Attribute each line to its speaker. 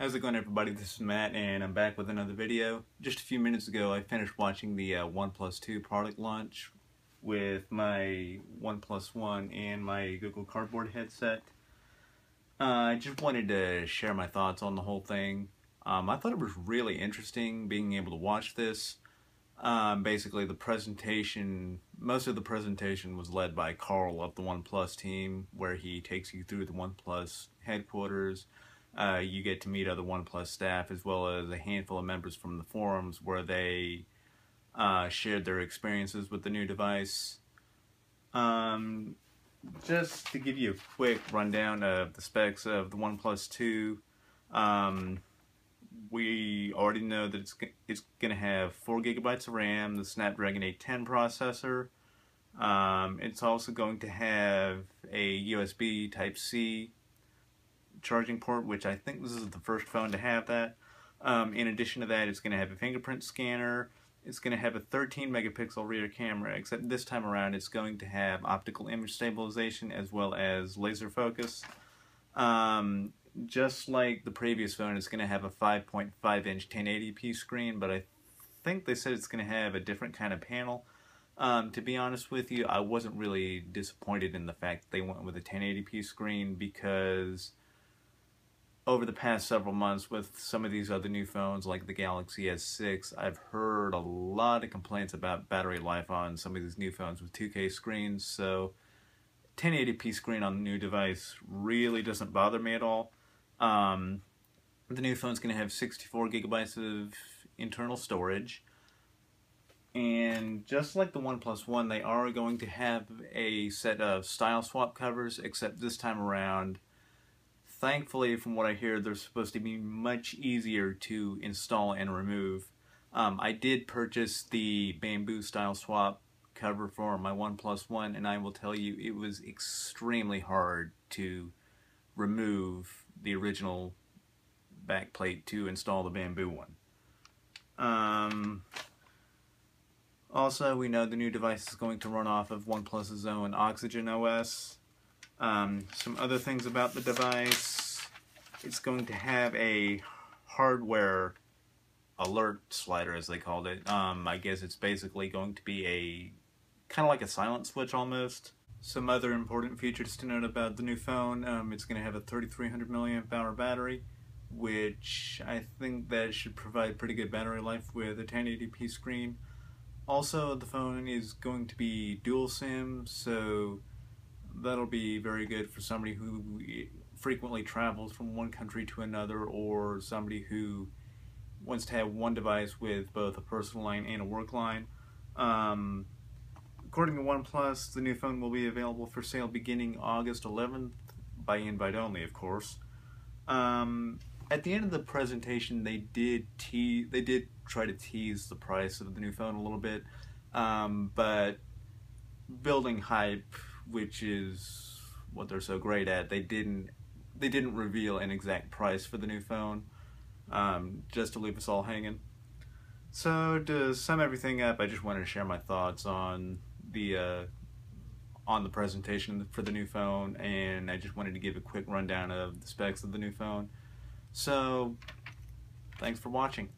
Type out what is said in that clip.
Speaker 1: How's it going, everybody? This is Matt and I'm back with another video. Just a few minutes ago I finished watching the OnePlus 2 product launch with my OnePlus One and my Google Cardboard headset. I just wanted to share my thoughts on the whole thing. I thought it was really interesting being able to watch this. Basically the presentation, most of the presentation was led by Carl of the OnePlus team, where he takes you through the OnePlus headquarters. You get to meet other OnePlus staff as well as a handful of members from the forums where they shared their experiences with the new device. Just to give you a quick rundown of the specs of the OnePlus 2, we already know that it's going to have 4 GB of RAM, the Snapdragon 810 processor. It's also going to have a USB Type-C charging port, which I think this is the first phone to have that. In addition to that, it's going to have a fingerprint scanner. It's going to have a 13 megapixel rear camera, except this time around it's going to have optical image stabilization as well as laser focus. Just like the previous phone, it's going to have a 5.5-inch 1080p screen, but I think they said it's going to have a different kind of panel. To be honest with you, I wasn't really disappointed in the fact that they went with a 1080p screen, because over the past several months with some of these other new phones like the Galaxy S6, I've heard a lot of complaints about battery life on some of these new phones with 2K screens, so 1080p screen on the new device really doesn't bother me at all. The new phone's going to have 64 gigabytes of internal storage, and just like the OnePlus One, they are going to have a set of style swap covers, except this time around, thankfully, from what I hear, they're supposed to be much easier to install and remove. I did purchase the bamboo style swap cover for my OnePlus One, and I will tell you, it was extremely hard to remove the original backplate to install the bamboo one. Also, we know the new device is going to run off of OnePlus's own Oxygen OS. Some other things about the device: it's going to have a hardware alert slider, as they called it. I guess it's basically going to be a kind of like a silent switch almost. Some other important features to note about the new phone: it's going to have a 3300 milliamp hour battery, which I think that should provide pretty good battery life with a 1080p screen. Also, the phone is going to be dual SIM, so that'll be very good for somebody who frequently travels from one country to another, or somebody who wants to have one device with both a personal line and a work line. According to OnePlus, the new phone will be available for sale beginning August 11th, by invite only, of course. At the end of the presentation, they did try to tease the price of the new phone a little bit, but building hype, which is what they're so great at, they didn't reveal an exact price for the new phone, just to leave us all hanging. So to sum everything up, I just wanted to share my thoughts on the presentation for the new phone, and I just wanted to give a quick rundown of the specs of the new phone. So thanks for watching.